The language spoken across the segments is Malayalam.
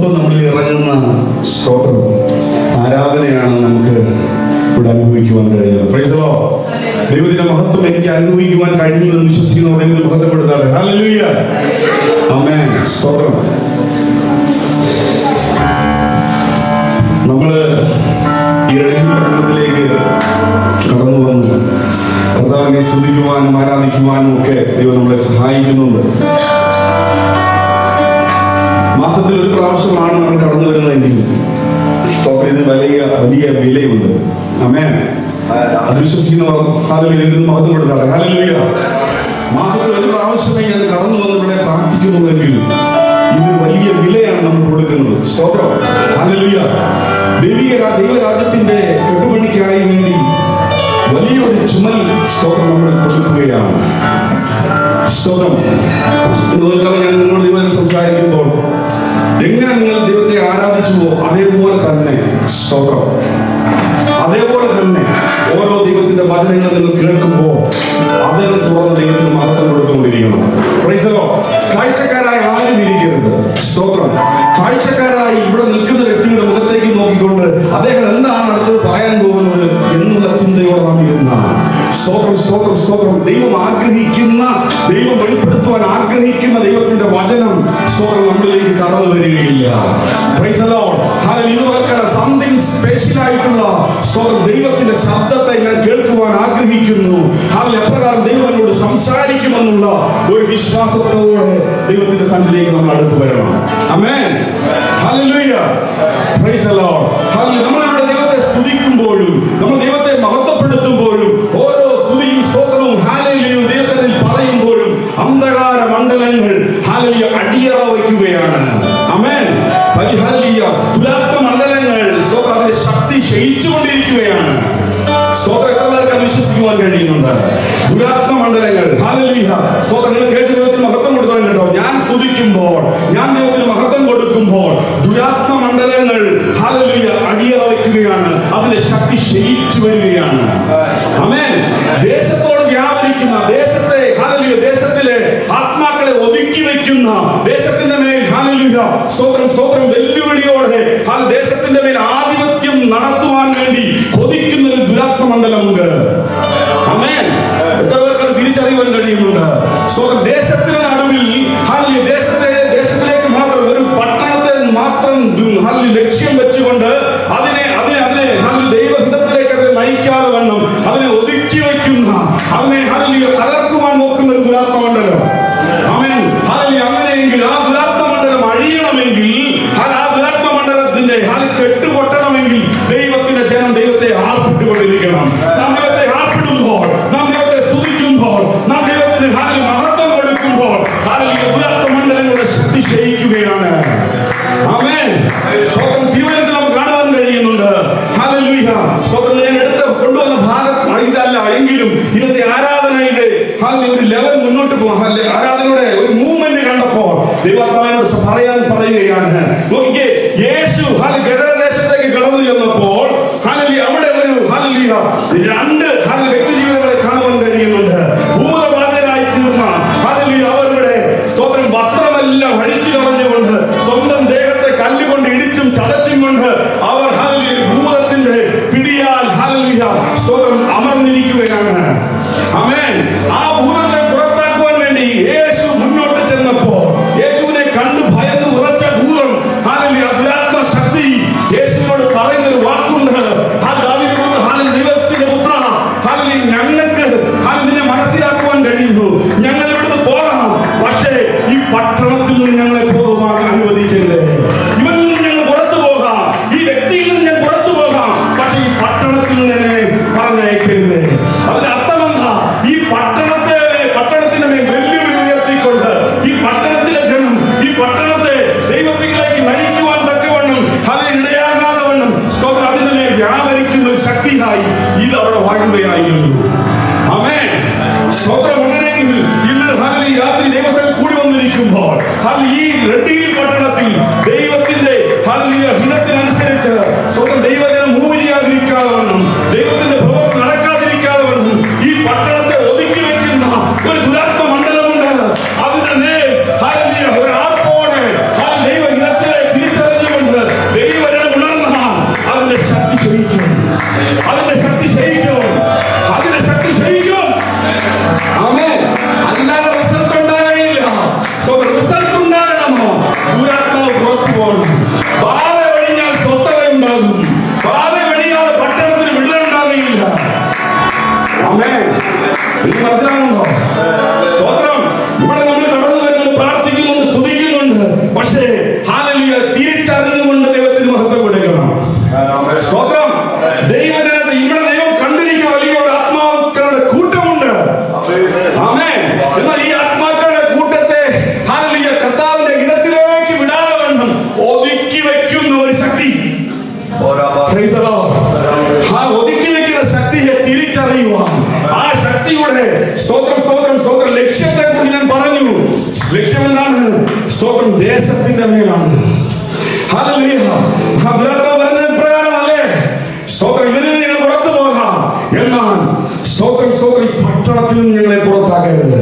മഹത്വം നമ്മളിൽ ഇറങ്ങുന്ന സ്തോത്രം ആരാധനയാണ് നമുക്ക് ഇവിടെ അനുഭവിക്കുവാൻ കഴിയുന്നത്. Price the Lord. ദൈവത്തിന്റെ മഹത്വം എനിക്ക് അനുഭവിക്കുവാൻ കഴിയുമെന്ന് വിശ്വസിക്കുന്നവർ ദൈവത്തെ മഹത്വപ്പെടുത്താതെ. ഹല്ലേലൂയ. ആമേൻ. സ്തോത്രം. നമ്മള് ഈ പട്ടണത്തിലേക്ക് കടന്നു വന്നു കർത്താവിനെ സ്തുതിക്കുവാനും ആരാധിക്കുവാനും ഒക്കെ ദൈവം നമ്മളെ സഹായിക്കുന്നുണ്ട്. മാസത്തിൽ ഒരു പ്രാവശ്യമാണ് നമ്മൾ കടന്നു വരുന്നതെങ്കിൽ സ്തോത്രത്തിന് വലിയ വിലയുണ്ട്. ആമേൻ. അത് വിശ്വസിക്കുന്നവർ ഹല്ലേലൂയ മഹത്വപ്പെടുത്താതെ. ഹല്ലേലൂയ. മാസത്തിൽ ഒരു പ്രാവശ്യമേ ഞാൻ കടന്നു വന്ന് ഇവിടെ പ്രാർത്ഥിക്കുന്നുവെങ്കിൽ ഇത് വലിയ വിലയാണ് നമ്മൾ കൊടുക്കുന്നത്. സ്തോത്രം. ഹല്ലേലൂയ. ദൈവരാജ്യത്തിന്റെ കെട്ടുപണിക്കായി വേണ്ടി വലിയൊരു ചുമൽ സ്തോത്രം നമ്മൾ കൊടുക്കുകയാണ്. സ്തോത്രം. ഇതുപോലെ ഞാൻ നിങ്ങളോട് ദൈവം സംസാരിക്കുമ്പോൾ എങ്ങനെ നിങ്ങൾ ദൈവത്തെ ആരാധിച്ചുവോ അതേപോലെ തന്നെ സ്തോത്രം, അതേപോലെ തന്നെ ഓരോ ദൈവത്തിന്റെ വചനങ്ങൾ നിങ്ങൾ കേൾക്കുമ്പോൾ അതിനെ തുറന്ന് ദൈവത്തിന് മഹത്വം കൊടുത്തുകൊണ്ടിരിക്കണം. Praise the Lord. കാഴ്ചക്കാരായി ആരും ഇരിക്കരുത്. സ്തോത്രം. കാഴ്ചക്കാരായി ഇവിടെ നിൽക്കുന്ന വ്യക്തിയുടെ മുഖത്തേക്ക് നോക്കിക്കൊണ്ട് അദ്ദേഹം എന്താണ് അടുത്തത് പറയാൻ പോകുന്നത് എന്നുള്ള ചിന്തയോടെ നാം ഇരുന്നാണ്. സ്തോത്രം, സ്തോത്രം, സ്തോത്രം. ദൈവം ആഗ്രഹിക്കുന്ന, ദൈവം വെളിപ്പെടുത്തുവാൻ ആഗ്രഹിക്കുന്ന ദൈവത്തിന്റെ വചനം സ്തോത്രം നമ്മളിലേക്ക് കടന്നു വരികയില്ല. Price the Lord. Hallelujah. Something special ആയിട്ടുള്ള സ്തോത്രം ദൈവത്തിന്റെ ശബ്ദത്തെ ഞാൻ കേൾക്കുവാൻ ആഗ്രഹിക്കുന്നു. അതിൽ എപ്രകാരം ദൈവം എന്നോട് സംസാരിക്കുമെന്നുള്ള ഒരു വിശ്വാസത്തോടെ ദൈവത്തിന്റെ സന്നിധിയിലേക്ക് നമ്മൾ അടുത്ത് വരണം. ആമേൻ. ഹല്ലേലൂയ. Praise the Lord. ഹല്ലേലൂയ. നമ്മളിവിടെ ദൈവത്തെ സ്തുതിക്കുമ്പോഴും നമ്മൾ ദൈവത്തെ മഹത്വപ്പെടുത്തുമ്പോഴും ഓരോ സ്തുതിയും സ്തോത്രവും ഹല്ലേലൂയ ദൈവത്തിൽ പറയുമ്പോഴും അന്ധകാര മണ്ഡലങ്ങൾ ഹല്ലേലൂയ അടിയറ വയ്ക്കുകയാണ്. ആമേൻ. ഹല്ലേലൂയ. ദുരാത്മ മണ്ഡലങ്ങൾ സ്തോത്രം അതിന്റെ ശക്തി ക്ഷയിച്ചുകൊണ്ടിരിക്കുകയാണ്. സ്തോത്രം. എത്ര പേർക്ക് അത് വിശ്വസിക്കുവാൻ കഴിയുന്നുണ്ട്? ദുരാത്മ മണ്ഡലങ്ങൾ ഹല്ലേലൂയ സ്തോത്രം. നിങ്ങൾ കേട്ട് ദൈവത്തിന് മഹത്വം കൊടുത്തോളം കേട്ടോ. ഞാൻ സ്തുതിക്കുമ്പോൾ, ഞാൻ ദൈവത്തിന് മഹത്വം കൊടുക്കുമ്പോൾ ദുരാത്മ മണ്ഡലങ്ങൾ ഹല്ലേലൂയ അടിയറ വയ്ക്കുകയാണ്. അതിന്റെ ശക്തി ക്ഷയിച്ചു വരികയാണ്. ആമേൻ. ദേശത്തോട് വ്യാപരിക്കുന്ന, ദേശത്തെ ഹല്ലേലൂയ ദേശത്തിലെ ആത്മാക്കളെ ഒതുക്കി വയ്ക്കുന്ന, ദേശത്തിന്റെ മേൽ ഹല്ലേലൂയ സ്തോത്രം, സ്തോത്രം വെല്ലുവിളിയോടെ ആ ദേശത്തിന്റെ മേൽ ആധിപത്യം നടത്തുവാൻ വേണ്ടി കൊതിക്കുന്ന ഒരു ദുരാത്മ മണ്ഡലമുണ്ട്. ആമേൻ. എത്ര പേർക്ക് അത് തിരിച്ചറിയുവാൻ കഴിയുന്നുണ്ട്? സ്തോത്രം. ദേശത്തിന്റെ നടുവിൽ ഹല്ലേലൂയ ദേശത്തിലേക്ക് മാത്രം ഒരു പട്ടണത്തെ മാത്രം ലക്ഷ്യം വെച്ചുകൊണ്ട് അതിനെ ഹല്ലേലൂയ ദൈവഹിതത്തിലേക്ക് അതിനെ നയിക്കാതെ വണ്ണം അതിനെ ഒതുക്കി വയ്ക്കുന്ന, അതിനെ ഹല്ലേലൂയ തകർക്കുവാൻ നോക്കുന്ന ഒരു ദുരാത്മ മണ്ഡലം. ആമേൻ. ഹല്ലേലൂയ. അങ്ങനെയെങ്കിൽ ആ ദുരാത്മ മണ്ഡലം അഴിയണമെങ്കിൽ, ആ ദുരാത്മ മണ്ഡലത്തിന്റെ കെട്ടുപൊട്ടണമെങ്കിൽ ദൈവത്തിന്റെ ജനം ദൈവത്തെ ആർപ്പിട്ടുകൊണ്ടിരിക്കണം. നാം ദൈവത്തെ ആർപ്പിടുമ്പോൾ, നാം ദൈവത്തെ സ്തുതിക്കുമ്പോൾ, നാം ദൈവത്തിന് ഹല്ലേലൂയ മഹത്വം കൊടുക്കുമ്പോൾ ഹല്ലേലൂയ ദുരാത്മ മണ്ഡലങ്ങളുടെ ശക്തി ക്ഷയിക്കുകയാണ്. ആമേൻ. സ്തോത്രം. തിരുവനന്തപുരത്ത് നമുക്ക് കാണാൻ കഴിയുന്നുണ്ട്. ഹല്ലേലൂയ. സ്തോത്രം. ഞാൻ എടുത്ത് കൊണ്ടുവന്ന ഭാഗം ഇതല്ല എങ്കിലും ഇന്നത്തെ ആരാധനയുടെ ഒരു ലെവൽ മുന്നോട്ട് പോകാൻ ആരാധനയുടെ ഒരു മൂവ്മെന്റ് കണ്ടപ്പോൾ ദൈവാത്മാവിനോട് പറയുകയാണ്. നോക്കിക്കേ, യേശു ഗദരദേശത്തേക്ക് കടന്നു ചെന്നപ്പോൾ അവിടെ ഒരു രണ്ട് വ്യക്തി ജീവിതങ്ങളെ കാണുവാൻ കഴിയുന്നുണ്ട്. ഭൂതബാധിതരായി തീർന്ന അവരുടെ സ്തോത്രം വസ്ത്രമെല്ലാം അടിച്ചു കളഞ്ഞുകൊണ്ട് സ്വന്തം ദേഹത്തെ കല്ലുകൊണ്ട് ഇടിച്ചും ചതച്ചും കൊണ്ട് അവർ ഭൂതത്തിന്റെ പിടിയാൽ സ്തോത്രം അമർന്നിരിക്കുകയാണ്. ആമേൻ. ആ ഭൂതത്തെ പുറത്താക്കുവാൻ വേണ്ടി യേശു മുന്നോട്ട് ചെന്നപ്പോൾ യേശുവിനെ കണ്ടു ഭയന്ന് ഉറച്ച ഭൂതം ദുരാത്മ ശക്തി യേശുവിനോട് പറയുന്നൊരു വാക്കുണ്ട്. ദൈവത്തിന്റെ പുത്ര ഞങ്ങൾക്ക് നിന്നെ മനസ്സിലാക്കുവാൻ കഴിയുന്നു. ഞങ്ങൾ ഇവിടുന്ന് പോകാം, പക്ഷേ ഈ പട്ടണത്തിൽ നിന്ന് ഞങ്ങളെ പോകുവാൻ അനുവദിക്കരുത്. ഇവരിൽ നിന്ന് ഞങ്ങൾ പുറത്തു പോകാം, ഈ വ്യക്തിയിൽ നിന്ന് ഞാൻ പുറത്തു പോകാം, പക്ഷേ ഈ പട്ടണത്തിൽ നിന്ന് എന്നെ പറഞ്ഞയക്കരുത്. അതിന്റെ അർത്ഥം എന്താ? ഈ പട്ടണത്തിന്റെ മേൽ വെല്ലുവിളി ഉയർത്തിക്കൊണ്ട് ഈ പട്ടണത്തിലെ ജനം ഈ പട്ടണത്തെ ദൈവത്തിലേക്ക് നയിക്കുവാൻ തക്കവണ്ണം ഇടയാകാതെ വണ്ണം സ്തോത്രം അതിന്റെ മേൽ വ്യാപരിക്കുന്ന ഒരു ശക്തിയായി ഇത് അവിടെ വാഴുകയായിരുന്നു. ആമേൻ. സ്തോത്രം. അങ്ങനെയെങ്കിൽ ഇന്ന് രാത്രി ദൈവസ്ഥയിൽ കൂടി വന്നിരിക്കുമ്പോൾ ഈ റെഡ്ഡിയിൽ പട്ടണത്തിൽ ദൈവത്തിന്റെ ഹിതത്തിനനുസരിച്ച് സ്വന്തം ദൈവജനം മൂവ് ചെയ്യാതിരിക്കാതെ വണ്ണം, ദൈവത്തിന്റെ പ്രവൃത്തി നടക്കാതിരിക്കാതെ വണ്ണം ഈ പട്ടണത്തെ ഒതുക്കി വെക്കുന്ന ഒരു ദുരാത്മ മണ്ഡലമുണ്ട്. അതിന്റെ നേർ ഒരാൾപ്പോടെ ദൈവഹിതത്തിലെ തിരിച്ചറിഞ്ഞു ഇത് മനസ്സിലാകുന്നുണ്ടോ? സ്തോത്രം. ഇവിടെ നമ്മൾ കടന്നു വരുന്നത് പ്രാർത്ഥിക്കുന്നുണ്ട്, സ്തുതിക്കുന്നുണ്ട്. പക്ഷേ ഹല്ലേലൂയ തിരിച്ചറിഞ്ഞുകൊണ്ട് ദൈവത്തിന് മഹത്വം കൊടുക്കണം. സ്തോത്രം. ദൈവജനത്തെ ഇവിടെ ദൈവം കണ്ടിരിക്കുന്ന വലിയൊരു ആത്മാക്കളുടെ കൂട്ടമുണ്ട്. ആമേൻ. എന്നാൽ ഈ ആത്മാക്കളുടെ കൂട്ടത്തെ ഹല്ലേലൂയ കർത്താവിന്റെ ഇടത്തിലേക്ക് വിടാതെ വേണം ഒതുക്കി വെക്കുന്ന ഒരു ശക്തി. Price the Lord. ആ ഒതുക്കി വെക്കുന്ന ശക്തിയെ തിരിച്ചറിയുവാൻ, ആ ശക്തിയുടെ സ്തോത്രം സ്തോത്രം സ്തോത്രം ലക്ഷ്യത്തെ കുറിച്ച് ഞാൻ പറഞ്ഞു. ലക്ഷ്യം എന്താണ്? സ്തോത്രം ദേശത്തിന്റെ മേലാണ്. ഹല്ലേലൂയ. പ്രകാരമല്ലേ സ്തോത്രം ഇവരിൽ നിങ്ങൾ പുറത്തു പോകാം, എന്നാൽ സ്തോത്രം സ്തോത്രം പട്ടണത്തിൽ നിന്ന് ഞങ്ങളെ പുറത്താക്കരുത്.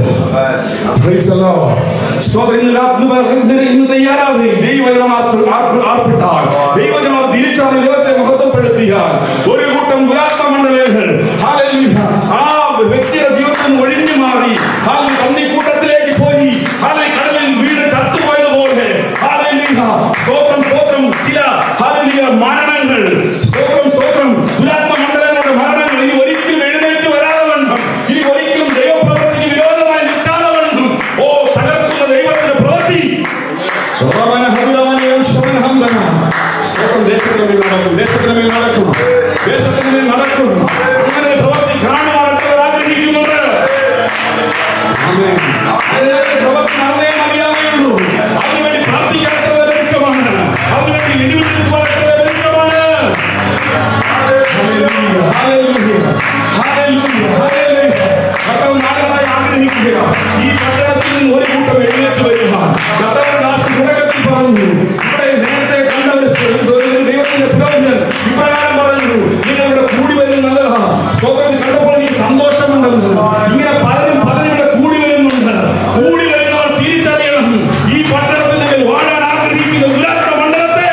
Price the Lord. സ്തോത്രം. ഇന്ന് തയ്യാറാവുകയും ദൈവജനം ആർപ്പിട്ടാൽ, ദൈവജനം തിരിച്ചറിഞ്ഞ് ദൈവത്തെ മഹത്വപ്പെടുത്തിയാൽ, ഒരു കൂട്ടം ദുരാത്മമണ്ഡലങ്ങൾ ഹല്ലേലൂയ ആ വ്യക്തിയുടെ ജീവിതത്തിൽ ഒഴിഞ്ഞു മാറി പന്നിക്കൂട്ടത്തിലേക്ക് പോയി കടലിൽ വീട് ചത്തുപോയതുപോലെ സ്തോത്രം സ്തോത്രം ചില മരണങ്ങൾ സ്തോത്രം സ്തോത്രം ദുരാത്മമണ്ഡലങ്ങളുടെ മരണങ്ങൾ ഇനി ഒരിക്കലും എഴുന്നേറ്റ് വരാതെ വേണം. ഇനി ഒരിക്കലും ദൈവപ്രവൃത്തിക്ക് വിരോധമായി നിൽക്കാതെ വേണം. ഓ തകർക്കുന്ന ദൈവത്തിന്റെ പ്രവൃത്തി ദേശത്തിന് മേൽ നടക്കും, ദേശത്തിന് മേൽ നടക്കും, ദേശത്തിന് മേൽ നടക്കും. അങ്ങനെ പ്രവൃത്തി കാണുവാനൊക്കെ ആഗ്രഹിക്കുന്നുണ്ട്. പ്രവൃത്തി നടന്നേ മതിയാകുള്ളൂ. അതിനുവേണ്ടി പ്രാർത്ഥിക്കാത്തവർ ഒരുക്കമാണ്, അതിനുവേണ്ടി വെടിവെച്ചവരൊക്കെ ഒരുക്കമാണ്. കർത്താവ് നാളുകളായി ആഗ്രഹിക്കുക ഈ പട്ടണത്തിൽ നിന്ന് ഒരു കൂട്ടം എഴുന്നേറ്റ് വരിക. കർത്താവ് ദാസൻ തുടക്കത്തിൽ പറഞ്ഞു, ഇവിടെ നേരത്തെ കണ്ട ഒരു ദൈവത്തിന്റെ പുരോഹിതൻ ഇപ്രകാരം പറഞ്ഞു, നിങ്ങൾ ഇവിടെ കൂടി വരുന്നത് നല്ലതാ. സ്തോത്രം. കണ്ടപ്പോൾ എനിക്ക് സന്തോഷമുണ്ടെന്ന്. ഇങ്ങനെ പലരും ഇവിടെ കൂടി വരുന്നുണ്ട്. കൂടി വരുന്നവർ തിരിച്ചറിയണം, ഈ പട്ടണത്തിന്റെ മേൽ വാഴാൻ ആഗ്രഹിക്കുന്ന ദുരാത്മ മണ്ഡലത്തെ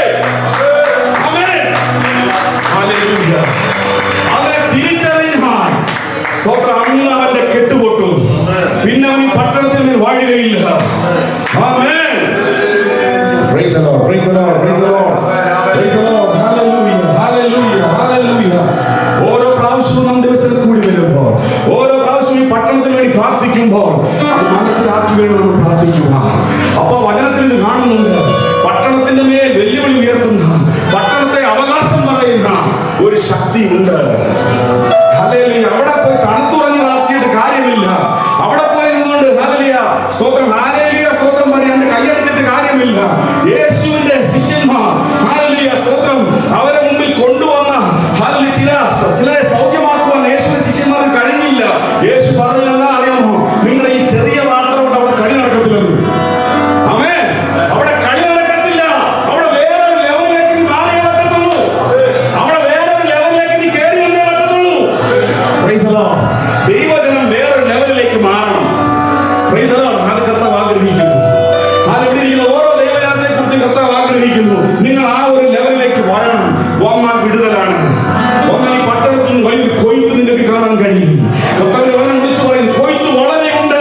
അവരെ തിരിച്ചറിയാൻ സ്തോത്രം അന്ന് അവന്റെ കെട്ടുപൊട്ടും. പിന്നെ അവൻ ഈ പട്ടണത്തിൽ മേൽ വാഴുകയില്ല. ആമേൻ. Praise the Lord. Praise the Lord. Praise the Lord. Praise the Lord. ഹല്ലേലൂയ. ഹല്ലേലൂയ. ഹല്ലേലൂയ. ഓരോ പ്രാവശ്യവും നാം ദിവസത്തിൽ കൂടി വരുമ്പോൾ, ഓരോ പ്രാവശ്യവും ഈ പട്ടണത്തിന് വേണ്ടി പ്രാർത്ഥിക്കുമ്പോൾ അത് മനസ്സിലാക്കി വേണം നമ്മൾ പ്രാർത്ഥിക്കുക. അപ്പൊ വചനത്തിൽ ഇത് കാണുന്നുണ്ട്, പട്ടണത്തിന്റെ മേൽ വെല്ലുവിളി ഉയർത്തുന്ന, പട്ടണത്തെ അവകാശം പറയുന്ന ഒരു ശക്തി ഉണ്ട്. ഹല്ലേലൂയ. അവിടെ പോയി തണുത്തുറഞ്ഞ് പ്രാർത്ഥിച്ചിട്ട് കാര്യമില്ല. അവിടെ പോയി നിന്നുകൊണ്ട് ഹല്ലേലൂയ സ്തോത്രം ഹല്ലേലൂയ സ്തോത്രം പറയാണ്ട് കൈയടിച്ചിട്ട് കാര്യമില്ല. യേശുവിന്റെ ശിഷ്യന്മാർ ഹല്ലേലൂയ സ്തോത്രം അവരെ മുമ്പിൽ കൊണ്ടുവന്ന ഹല്ലേലൂയ ചിലരെ സൗഖ്യമാക്കുവാൻ യേശുവിന്റെ ശിഷ്യന്മാർക്ക് കഴിഞ്ഞില്ല. യേശു പറഞ്ഞതെന്താ അറിയാമോ? നിങ്ങളുടെ ഈ ചെറിയ വാർത്ത കൊണ്ട് അവിടെ കളി നടക്കത്തില്ലെന്ന്. ആമേൻ. അവിടെ കളി നടക്കത്തില്ല. അവിടെ വേറൊരു ലെവലിലേക്ക് നീ മാറിയേ പറ്റത്തുള്ളൂ. അവിടെ വേറൊരു ലെവലിലേക്ക് നീ കയറി വന്നേ പറ്റത്തുള്ളൂ. Price the Lord. ദൈവജനം വേറൊരു ലെവലിലേക്ക് മാറണം. Price the Lord. അത് കർത്താവ് ആഗ്രഹിക്കുന്നു. ഇവിടെ ഇരിക്കുന്ന ഓരോ ദൈവജനത്തെ കുറിച്ച് കർത്താവ് ആഗ്രഹിക്കുന്നു. നിങ്ങൾ ആ ഒരു ലെവലിലേക്ക് വരണം. വന്നാൽ വിടുതലാണ്. വന്നാൽ ഈ പട്ടണത്തിൽ വലിയൊരു കൊയ്ത്ത് നിങ്ങൾക്ക് കാണാൻ കഴിയും. കർത്താവിന്റെ വചനം വിളിച്ചു പറയുന്നു, കൊയ്ത്ത് വളരെയുണ്ട്,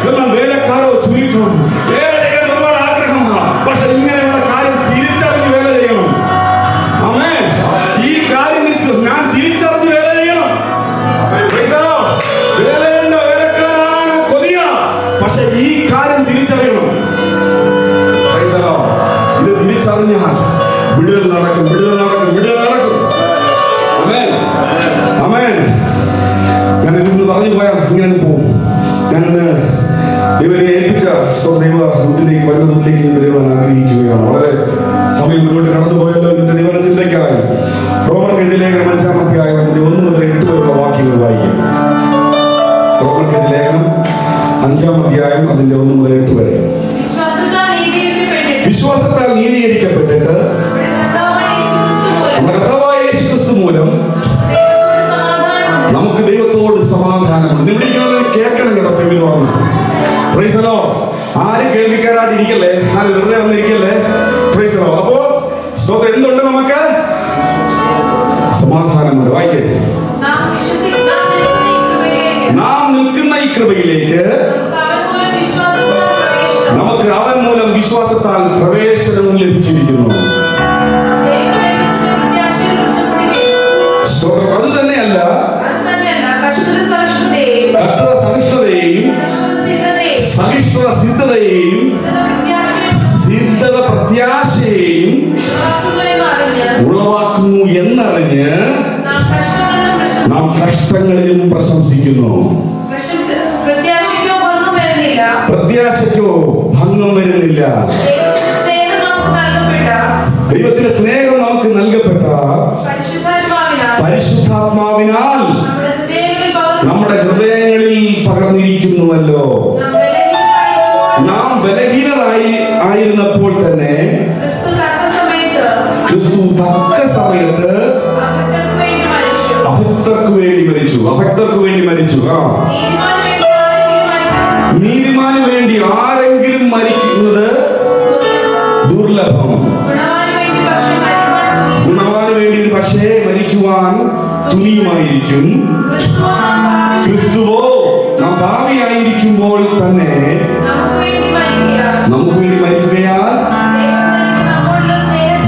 എന്നാൽ വേലക്കാരോ ചുരുക്കം. വേല ചെയ്യാൻ ഒരുപാട് ആഗ്രഹമാണ്, പക്ഷെ ഇങ്ങനെയുള്ള കാര്യം തിരിച്ചറിഞ്ഞ് വേല ചെയ്യണം. ആമേൻ. ഈ കാര്യം ഞാൻ തിരിച്ചറിഞ്ഞ് വേല ചെയ്യണം. വേലയുണ്ട്, വേലക്കാരാണ് കൊതിയ, പക്ഷെ ഈ കാര്യം തിരിച്ചറിയണം. ഇത് തിരിച്ചറിഞ്ഞാൽ വിടുതൽ നടക്കും, വിടുതൽ നടക്കും, വിടുതൽ നടക്കും. ആമേൻ. ആമേൻ. ഞാൻ ഇന്ന് പറഞ്ഞു പോയാൽ ഇങ്ങനെ പോകും. ഞാൻ ദൈവനെ ഏൽപ്പിച്ച ദൈവത്തിലേക്ക് വരുന്നതിലേക്ക് വരുവാൻ ആഗ്രഹിക്കുകയാണ്. വളരെ സമയം മുന്നോട്ട് കടന്നു പോയല്ലോ. ഇന്നത്തെ ദൈവ ചിന്തയ്ക്കായി റോമർക്ക് ലേഖനം 5-ാം അധ്യായം അതിന്റെ 1 മുതൽ 8 വരെയുള്ള വാക്യങ്ങൾ വായിക്കും. റോമർക്ക് ലേഖനം 5-ാം അധ്യായം അതിന്റെ 1 മുതൽ 8 വരെ. വിശ്വാസത്താൽ നീതീകരിക്കപ്പെട്ടിട്ട് നമ്മുടെ കർത്താവായ യേശു ക്രിസ്തു മൂലം നമുക്ക് ദൈവത്തോട് സമാധാനമുണ്ട്. ഇവിടെ കേൾക്കണം കേട്ടോ, ചെവി തുറന്ന്. Price the Lord. ആരും കേൾവിക്കാരായിട്ട് ഇരിക്കല്ലേ, ആരും വെറുതെ വന്നിരിക്കല്ലേ. Price the Lord. അപ്പോ സ്തോത്രം എന്തുണ്ട്? നമുക്ക് സമാധാനമുണ്ട്. വായിച്ചേ. നാം നിൽക്കുന്ന ഈ കൃപയിലേക്ക് നമുക്ക് അവൻ മൂലം വിശ്വാസത്താൽ പ്രവേശനവും ലഭിച്ചിരിക്കുന്നു. അത് തന്നെയല്ല പ്രദർശിപ്പിക്കുന്നു. പ്രത്യാശയ്ക്കോ ഭംഗം വരുന്നില്ല. ദൈവത്തിന്റെ സ്നേഹം നമുക്ക് നൽകപ്പെട്ട പരിശുദ്ധാത്മാവിനാൽ നമ്മുടെ ഹൃദയങ്ങളിൽ പകർന്നിരിക്കുന്നുവല്ലോ. നാം ബലഹീനരായി ആയിരുന്നപ്പോൾ തന്നെ ക്രിസ്തു തക്ക സമയത്ത് അഭക്തർക്ക് വേണ്ടി മരിച്ചു. അഭക്തർക്ക് വേണ്ടി മരിച്ചു. നീതിമാന് വേണ്ടി ആരെങ്കിലും മരിക്കുന്നത് ദുർലഭം. ഗുണവാന് വേണ്ടി പക്ഷേ മരിക്കുവാൻ തുനിയുമായിരിക്കും. ക്രിസ്തുവോ നാം പാപിയായിരിക്കുമ്പോൾ തന്നെ നമുക്ക് വേണ്ടി മരിക്കുകയാൽ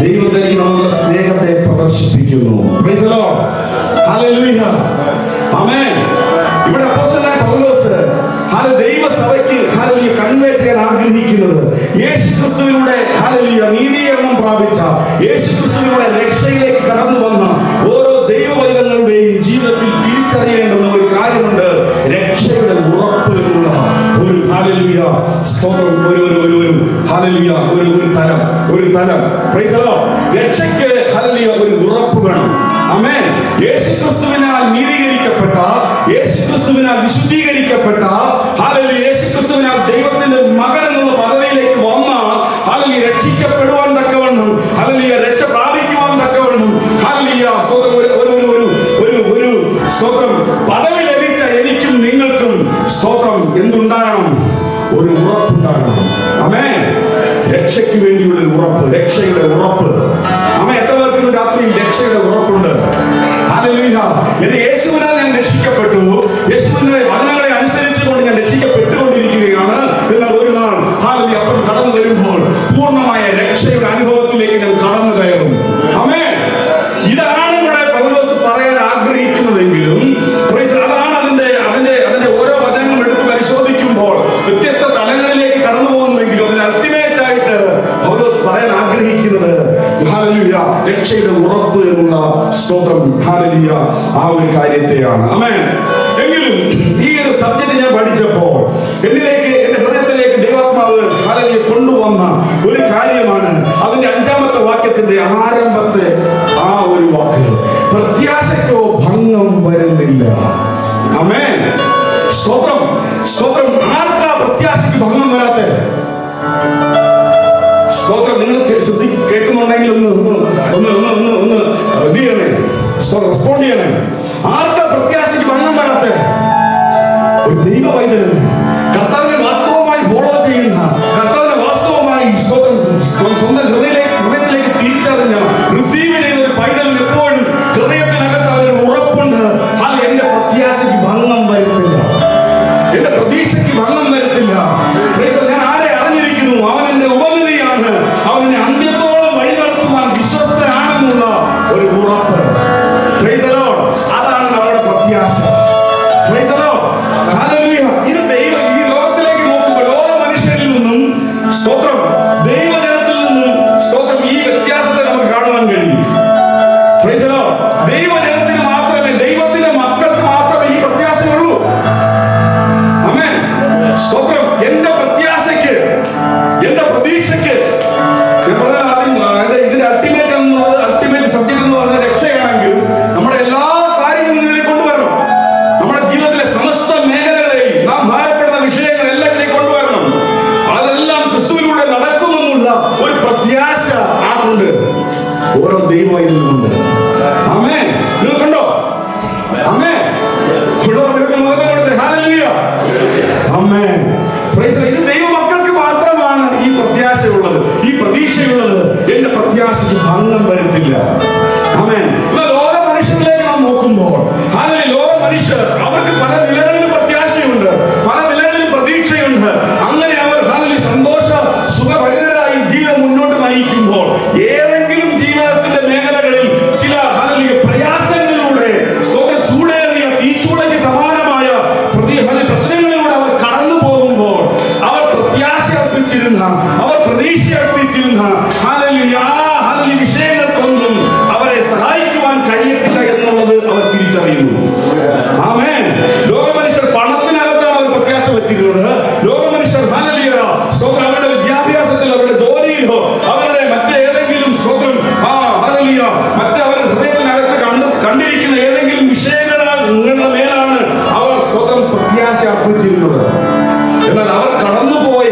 ദൈവം തനിക്ക് നമ്മളുടെ സ്നേഹത്തെ പ്രദർശിപ്പിക്കുന്നു. Price the Lord. ഹല്ലേലൂയ. ആമേൻ. ഇവിടെ അപ്പോസ്തലനായ പൗലോസ് ദൈവസഭയ്ക്ക് ഹല്ലേലൂയ കൺവേ ചെയ്യാൻ ആഗ്രഹിക്കുന്നത് യേശുക്രിസ്തുവിലൂടെ ഹല്ലേലൂയ നീതീകരണം പ്രാപിച്ച യേശുക്രിസ്തുവിലൂടെ രക്ഷയിലേക്ക് കടന്നു വന്ന ഓരോ ദൈവവൈതങ്ങളുടെയും ജീവിതത്തിൽ തിരിച്ചറിയേണ്ടുന്ന ഒരു കാര്യമുണ്ട്. രക്ഷയുടെ ഉറപ്പിലുള്ള ഒരു ഹല്ലേലൂയ സ്തോത്രം, ഒരു ഹല്ലേലൂയ ഒരു തലം. Price the Lord. രക്ഷയ്ക്ക് ഹല്ലേലൂയ ഒരു ഉറപ്പ് വേണം. ആമേൻ. യേശുക്രിസ്തുവിനാൽ നീതീകരിക്കപ്പെട്ട, യേശുക്രിസ്തുവിനാൽ വിശുദ്ധീകരിക്കപ്പെട്ട, ഹല്ലേലൂയ യേശുക്രിസ്തുവിനാൽ ദൈവത്തിന്റെ മകൻ എന്നുള്ള പദവിയിലേക്ക് വന്ന, ഹല്ലേലൂയ രക്ഷിക്കപ്പെടുവാൻ തക്കവണ്ണം, ഹല്ലേലൂയ രക്ഷ പ്രാപിക്കുവാൻ തക്കവണ്ണം, ഹല്ലേലൂയ സ്തോത്രം, ഒരു സ്തോത്രം പദവി ലഭിച്ച എനിക്കും നിങ്ങൾക്കും സ്തോത്രം എന്തുണ്ടാകണം? ഒരു ഉറപ്പുണ്ടാകണം. ആമേൻ. രക്ഷയ്ക്ക് വേണ്ടിയുള്ള ഉറപ്പ്, രക്ഷയുടെ ഉറപ്പ്. ആമേൻ. എത്ര പേർക്ക് രാത്രിയിൽ രക്ഷയുടെ ഉറപ്പുണ്ട്? ഹല്ലേലൂയ. യേശുവിനാൽ ഞാൻ രക്ഷിക്കപ്പെട്ടു, യേശുവിന്റെ വചനങ്ങളെ അനുസരിച്ചുകൊണ്ട് ഞാൻ രക്ഷിക്കപ്പെട്ടുകൊണ്ടിരിക്കുകയാണ്. എന്നാൽ ഒരു നാൾ ഹല്ലേലൂയ അപ്പോൾ കടന്നു വരുമ്പോൾ പൂർണ്ണമായ രക്ഷയുടെ അനുഭവത്തിലേക്ക് ഞാൻ കടന്നു കയറും. ആമേൻ. ഇതാണ് ഇവിടെ പൗലോസ് പറയാൻ ആഗ്രഹിക്കുന്നതെങ്കിലും അതാണ് അതിന്റെ ഓരോ വചനങ്ങളും എടുത്ത് പരിശോധിക്കുമ്പോൾ വ്യത്യസ്ത തലങ്ങളിലേക്ക് കടന്നു പോകുന്നുവെങ്കിലും അതിന് അൾട്ടിമേറ്റ് ആയിട്ട് പൗലോസ് പറയാൻ ആഗ്രഹിക്കുന്നത് ഹല്ലേലൂയ രക്ഷയുടെ ഉറപ്പ് എന്നുള്ള സ്തോത്രം, ഹല്ലേലൂയ ആ ഒരു കാര്യത്തെയാണ്. ആമേൻ. എങ്കിലും ഈ ഒരു സബ്ജക്റ്റ് ഞാൻ പഠിച്ചപ്പോൾ എന്നിലേക്ക്, എന്റെ ഹൃദയത്തിലേക്ക് ദൈവാത്മാവ് ഹല്ലേലൂയ കൊണ്ടുവന്ന ഒരു കാര്യമാണ് അതിന്റെ 5-ാമത്തെ വാക്യത്തിന്റെ ആരംഭത്തെ ആ ഒരു വാക്ക്, പ്രത്യാശയ്ക്കോ ഭംഗം വരുന്നില്ല. ആമേൻ. സ്തോത്രം, സ്തോത്രം. ആർക്കാ പ്രത്യാശയ്ക്ക് ഭംഗം വരാത്തെ? സ്തോത്രം. നിങ്ങൾ കേൾക്കുന്നുണ്ടെങ്കിൽ ഒന്ന് ഇത് ചെയ്യണേ, റെസ്പോണ്ട് ചെയ്യണേ. ആർക്കാ പ്രത്യാശയ്ക്ക് ഭംഗം വരാത്തെ? ഒരു ദൈവ വൈദ്യന്, കർത്താവിനെ വാസ്തവമായി ഫോളോ ചെയ്യുന്ന, കർത്താവിനെ വാസ്തവമായി സ്തോത്രം സ്വന്തം ഹൃദയത്തിലേക്ക് തിരിച്ചറിഞ്ഞ റിസീവ് ചെയ്ത ഒരു പൈതലിന് എപ്പോഴും ഹൃദയത്തിനകത്ത് അവനൊരു ഉറപ്പുണ്ട്. എന്റെ പ്രത്യാശയ്ക്ക് ഭംഗം വരുത്തില്ല, എന്റെ പ്രതീക്ഷയ്ക്ക് ഭംഗം വരുത്തില്ല. ഞാൻ ആരെ അറിഞ്ഞിരിക്കുന്നു? അവൻ എന്റെ ഉപനിധിയാണ്, അവൻ എന്നെ അന്ത്യത്തോളം വഴി നടത്തുവാൻ വിശ്വസ്തനാണെന്നുള്ള ഒരു ഉറപ്പ്. Price the Lord. അതാണ് നമ്മുടെ പ്രത്യാശ. Price the Lord. ഹല്ലേലൂയ. ഇത് ഈ ലോകത്തിലേക്ക് നോക്കുമ്പോൾ ലോക മനുഷ്യരിൽ നിന്നും സ്തോത്രം, ദൈവജനത്തിൽ നിന്നും സ്തോത്രം, ഈ വ്യത്യാസത്തെ നമുക്ക് കാണുവാൻ കഴിയും. Praise the Lord. ദൈവജനത്തിന് മാത്രമേ, ദൈവത്തിന്റെ മക്കൾക്ക് മാത്രമേ ഈ പ്രത്യാശയുള്ളൂ. ആമേൻ. സ്തോത്രം. എന്റെ പ്രത്യാശയ്ക്ക്, എന്റെ പ്രതീക്ഷയ്ക്ക്, ഇതിന്റെ അൾട്ടിമേറ്റ് എന്നുള്ളത്, അൾട്ടിമേറ്റ് സബ്ജക്ട് എന്ന് പറയുന്നത് രക്ഷയാണെങ്കിൽ നമ്മുടെ എല്ലാ കാര്യങ്ങളും ഇതിലേക്ക് കൊണ്ടുവരണം. നമ്മുടെ ജീവിതത്തിലെ സമസ്ത മേഖലകളെയും നാം ഭാരപ്പെടുന്ന വിഷയങ്ങളെല്ലാം ഇതിലേക്ക് കൊണ്ടുവരണം. അതെല്ലാം ക്രിസ്തുവിലൂടെ നടക്കുമെന്നുള്ള ഒരു പ്രത്യാശ ആകുണ്ട് ഓരോ ദൈവവൈദ്യനുമുണ്ട്. ആമേൻ. നിങ്ങൾ കണ്ടോ? ആമേൻ. ഹല്ലേലൂയ. ആമേൻ. Praise the Lord. ഇത് ദൈവമക്കൾക്ക് മാത്രമാണ് ഈ പ്രത്യാശയുള്ളത്, ഈ പ്രതീക്ഷയുള്ളത്. എന്റെ പ്രത്യാശയ്ക്ക് ഭംഗം വരുത്തില്ല. ആമേൻ. ലോക മനുഷ്യരിലേക്ക് നാം നോക്കുമ്പോൾ ഹല്ലേലൂയ, ലോക മനുഷ്യർ അവർക്ക് പല നിലകളിലും പ്രത്യാശയുണ്ട്, പല നിലകളിലും പ്രതീക്ഷയുണ്ട്. അങ്ങനെ അവർ ഹല്ലേലൂയ സന്തോഷ സുഖഭരിതരായി ജീവിതം മുന്നോട്ട് നയിക്കുമ്പോൾ ഏതെങ്കിലും ജീവിതത്തിന്റെ മേഖലകളിൽ ചില ഹല്ലേലൂയ പ്രയാസങ്ങളിലൂടെ സ്തോത്രം ചൂടേറിയ തീച്ചൂടയ്ക്ക് സമാനമായ പ്രശ്നങ്ങളിലൂടെ അവർ കടന്നു പോകുമ്പോൾ അവർ അർപ്പിച്ചിരുന്നത്. എന്നാൽ അവർ കടന്നുപോയ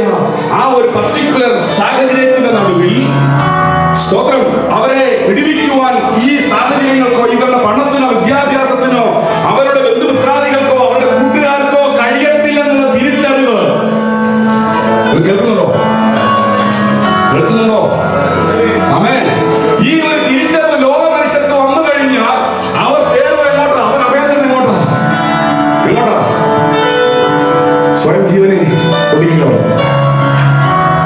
ആ ഒരു പർട്ടിക്കുലർ സാഹചര്യത്തിന്റെ നടുവിൽ സ്തോത്രം അവരെ വിടുവിക്കുവാൻ ഈ സാഹചര്യങ്ങൾക്കോ ഇവരുടെ പണത്തിനോ വിദ്യാഭ്യാസത്തിനോ അവരുടെ ബന്ധുമിത്രാദികൾക്കോ അവരുടെ കൂട്ടുകാർക്കോ കഴിയത്തില്ലെന്നുള്ള തിരിച്ചറിവ് കേൾക്കുന്നുണ്ടോ? ആമേൻ. ഈ ഒരു തിരിച്ചറിവ് ലോക മനുഷ്യർക്ക് വന്നു കഴിഞ്ഞാൽ അവർ തേടുന്നത് എങ്ങോട്ടാ? അവർ അഭയത്തിൽ എങ്ങോട്ടാ? സ്വയം ജീവനെ ഒടുങ്ങിക്കളോ.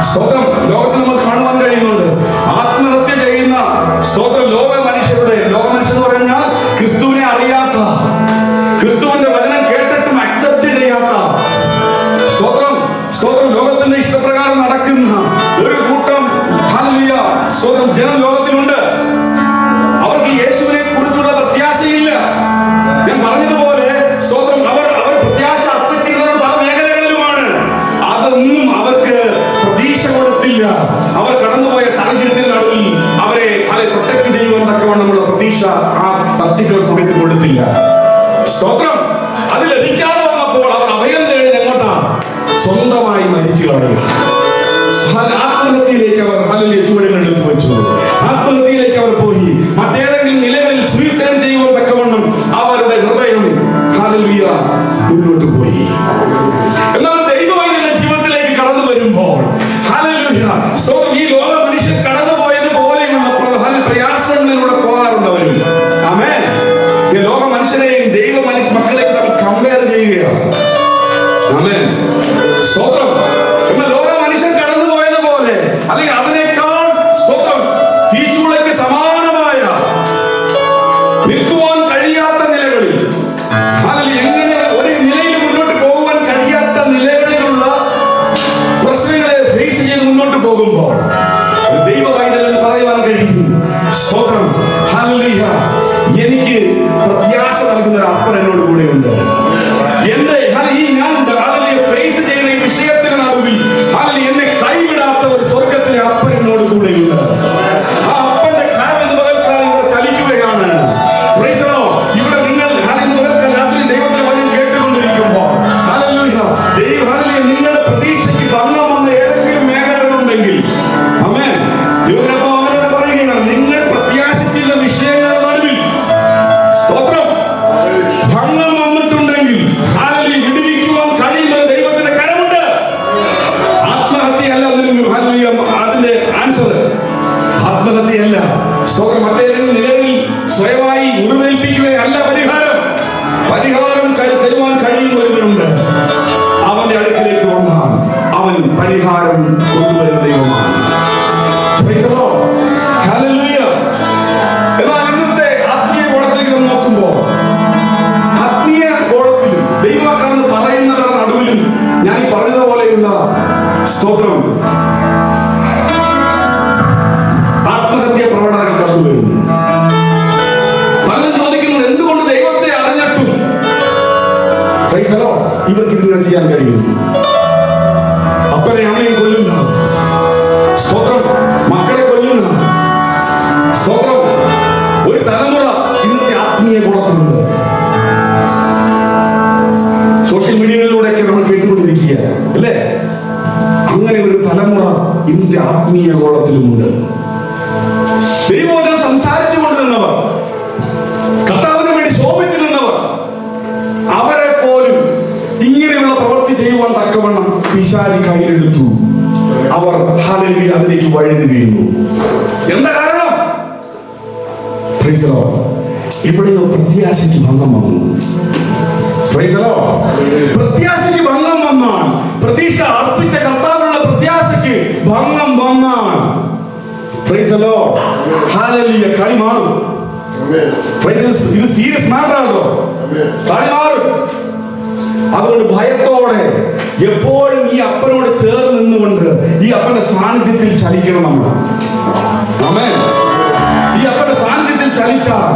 സ്തോത്രം. ലോകത്തിൽ നമ്മൾ കാണുവാൻ കഴിയുന്നുണ്ട് ആത്മഹത്യ ചെയ്യുന്ന സ്തോത്രം ലോക മനുഷ്യർ എന്ന് പറഞ്ഞാൽ ക്രിസ്തുവിനെ അറിയാത്ത, ക്രിസ്തുവിന്റെ വചനം കേട്ടിട്ടും അക്സെപ്റ്റ് ചെയ്യാത്ത, സ്തോത്രം ലോകത്തിന്റെ ഇഷ്ടപ്രകാരം നടക്കുന്ന ഒരു കൂട്ടം സ്തോത്രം ജനം ലോകത്തിലുണ്ട്. അവർക്ക് യേശുവിനെ കുറിച്ചുള്ള പ്രത്യാശയില്ല. ഞാൻ പറഞ്ഞതുപോലെ സ്തോത്രം അവർ പ്രത്യാശ അർപ്പിച്ചിരുന്നത് പല മേഖലകളിലുമാണ്. അതൊന്നും അവർക്ക് പ്രതീക്ഷ കൊടുത്തില്ല. അവർ കടന്നുപോയ സാഹചര്യത്തിന് നടുവിൽ അവരെ പ്രൊട്ടക്ട് ചെയ്യുവാൻ തക്കവണ്ണമുള്ള പ്രതീക്ഷ ആ പർട്ടിക്കുലർ സമയത്ത് കൊടുത്തില്ല. സ്തോത്രം. അത് ലഭിക്കാതെ വന്നപ്പോൾ അവർ അഭയം തേടി എങ്ങോട്ടാ? സ്വന്തമായി മരിച്ചു കളയുക. ആത്മഹത്യയിലേക്ക് അവർ ചുവടുകളിൽ വെച്ചു. ആത്മഹത്യയിലേക്ക് അവർ പോയി. മറ്റേതെങ്കിലും നിലകളിൽ സൂയിസൈഡ് ചെയ്യുവാൻ തക്കവണ്ണം അവരുടെ ഹൃദയം മുന്നോട്ട് പോയി. എന്നാൽ ദൈവവൈദ്യന്റെ ജീവിതത്തിലേക്ക് കടന്നു വരുമ്പോൾ ഈ ലോക മനുഷ്യൻ കടന്നുപോയതുപോലെയുള്ള പ്രയാസങ്ങളിലൂടെ പോകാറുണ്ടവരും. ആമേൻ. ഈ ലോക മനുഷ്യനെയും ദൈവ മക്കളെയും തമ്മിൽ കമ്പയർ ചെയ്യുകയാണ്. ആമേൻ. സ്തോത്രം. എന്നാൽ ലോക മനുഷ്യൻ കടന്നുപോയതുപോലെ അല്ലെങ്കിൽ അതിനേക്കാൾ സ്തോത്രം തീച്ചൂളയ്ക്ക് സമാനമായ നിൽക്കുവാൻ കഴിയാത്ത നിലകളിൽ എങ്ങനെ ഒരു നിലയിൽ മുന്നോട്ട് പോകുവാൻ കഴിയാത്ത നിലകളിലുള്ള പ്രശ്നങ്ങളെ ഫേസ് ചെയ്ത് മുന്നോട്ട് പോകുമ്പോൾ ദൈവ പൈതലിന് പറയുവാൻ കഴിയും സ്തോത്രം ഹല്ലേലൂയ, എനിക്ക് പ്രത്യാശ നൽകുന്ന ഒരു അപ്പൻ എന്നോട് കൂടെയുണ്ട്. എന്റെ ഞാൻ ഫേസ് ചെയ്യുന്ന ഈ വിഷയത്തിന് നടുവിൽ എന്നെ കൈവിടാത്ത ഒരു സ്വർഗത്തിലെ അപ്പൻ എന്നോട് കൂടെയുണ്ട്. ആ അപ്പന്റെ കരം എന്ന് പകൽക്കാലം ഇവിടെ ചലിക്കുകയാണ്. ഇവിടെ നിങ്ങൾ രാത്രി ദൈവത്തിന്റെ വചനം കേട്ടുകൊണ്ടിരിക്കുമ്പോൾ നിങ്ങളുടെ പ്രതീക്ഷയ്ക്ക് ഭംഗം വന്ന ഏതെങ്കിലും മേഖലകളുണ്ടെങ്കിൽ ആമേൻ, ദൈവത്തിനൊപ്പം അവരോട് പറയുകയാണ്, നിങ്ങൾ പ്രത്യാശിച്ചില്ല വിഷയങ്ങളുടെ നടുവിൽ സ്തോത്രം ഭംഗം വന്നിട്ടുണ്ടെങ്കിൽ വിടുവിക്കുവാൻ കഴിയുന്ന ദൈവത്തിന്റെ കരമുണ്ട്. ആത്മഹത്യയല്ല അതിന്റെ ആൻസർ. ആത്മഹത്യയല്ല സ്തോത്രം. മറ്റേതെങ്കിലും നിലവിൽ സ്വയമായി മുറിവേൽപ്പിക്കുകയല്ല പരിഹാരം. പരിഹാരം തരുവാൻ കഴിയുന്ന ഒരുവനുണ്ട്. അവന്റെ അടുക്കിലേക്ക് വന്നാൽ അവൻ പരിഹാരം കൊണ്ടുവരുന്ന ദൈവമാണ്. എന്നാൽ ഇന്നത്തെ ആത്മീയ ഗോളത്തിലേക്ക് നമ്മൾ നോക്കുമ്പോൾ ആത്മീയ ഗോളത്തിലും ദൈവമക്കളെന്ന് പറയുന്നവരുടെ നടുവിലും ഞാൻ ഈ പറഞ്ഞതുപോലെയുള്ള സ്തോത്രം ആത്മഹത്യ പ്രവണതകൾ കണ്ടുവരുന്നു. പലരും ചോദിക്കുന്നുണ്ട്, എന്തുകൊണ്ട് ദൈവത്തെ അറിഞ്ഞിട്ടും ഇവർക്ക് ഇങ്ങനെ ചെയ്യാൻ കഴിയുന്നു? അപ്പനെ അമ്മയും കൊല്ലുന്ന സ്തോത്രം, മക്കളെ കൊല്ലുന്ന സ്തോത്രം ഒരു തലമുറ ഇന്നത്തെ ആത്മീയ ഗുണത്തിലുണ്ട്. സോഷ്യൽ മീഡിയകളിലൂടെയൊക്കെ നമ്മൾ കേട്ടുകൊണ്ടിരിക്കുക അല്ലേ? അങ്ങനെ ഒരു തലമുറ ഇന്നത്തെ ആത്മീയ ഗോളത്തിലുമുണ്ട്. ദൈവവചനം സംസാരിച്ചു കൊണ്ട് നിന്നവർ, കർത്താവിന് വേണ്ടി ശോഭിച്ചു നിന്നവർ, അവരെ പോലും ഇങ്ങനെയുള്ള പ്രവൃത്തി ചെയ്യുവാൻ തക്കവണ്ണം പിശാചി കയ്യിലെടുത്തു. അവർ അതിലേക്ക് വഴുതി വീഴുന്നു. എന്താ കാരണം? എവിടെയോ പ്രത്യാശയ്ക്ക് ഭംഗം വന്നു. പ്രത്യാശയ്ക്ക് ഭംഗം വന്നാൽ, പ്രതീക്ഷ അർപ്പിച്ച കർത്താവിനുള്ള പ്രത്യാശയ്ക്ക് ഭംഗം വന്നാൽ കളി മാറും. ഇത് സീരിയസ് മാറ്റർ ആണല്ലോ. കളി മാറും. അതുകൊണ്ട് ഭയത്തോടെ എപ്പോഴും ഈ അപ്പനോട് ചേർന്ന് നിന്നുകൊണ്ട് ഈ അപ്പന്റെ സാന്നിധ്യത്തിൽ ചലിക്കണം നമ്മൾ. ആമേൻ. ഈ അപ്പന്റെ സാന്നിധ്യത്തിൽ ചലിച്ചാൽ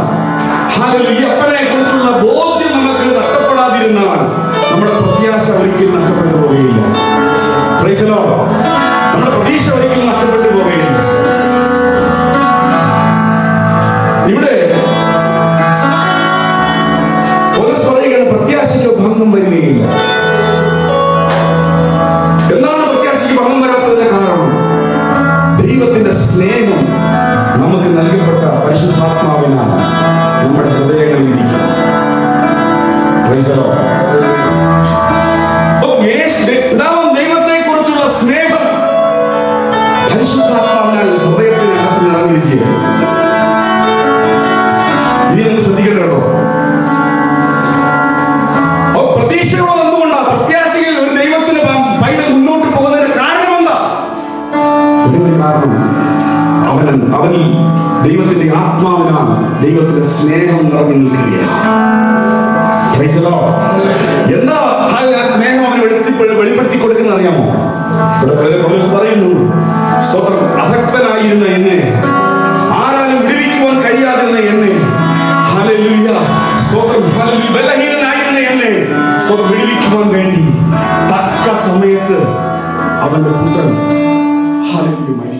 ഈ അപ്പനെ കുറിച്ചുള്ള ബോധ്യം നമുക്ക് നഷ്ടപ്പെടാതിരുന്നാൽ നമ്മുടെ പ്രത്യാശ ഒരിക്കലും നഷ്ടപ്പെട്ടു പോകുകയില്ല. നമ്മുടെ പ്രതീക്ഷ ഒരിക്കലും നഷ്ടപ്പെട്ടു പോകുകയില്ല. ഇവിടെ പറയുകയാണ്, പ്രത്യാശയ്ക്ക് ഭംഗം വരികയില്ല. ദൈവത്തിന്റെ സ്നേഹം നിറഞ്ഞു നിൽക്കുകയാണ്. Praise the Lord. എന്താ ആ സ്നേഹം അവന് വെളിപ്പെടുത്തി കൊടുക്കുന്ന അറിയാമോ? ഇവിടെ പൗലോസ് പറയുന്നു, സ്തോത്രം, അഭക്തനായിരുന്ന എന്നെ, ആരാലും വിടുവിക്കുവാൻ കഴിയാതിരുന്ന എന്നെ, ഹല്ലേലൂയ, സ്തോത്രം, ഹല്ലേലൂയ, ബലഹീനനായിരുന്ന എന്നെ, സ്തോത്രം, വിടുവിക്കുവാൻ വേണ്ടി തക്ക സമയത്ത് അവന്റെ പുത്രൻ, ഹല്ലേലൂയ,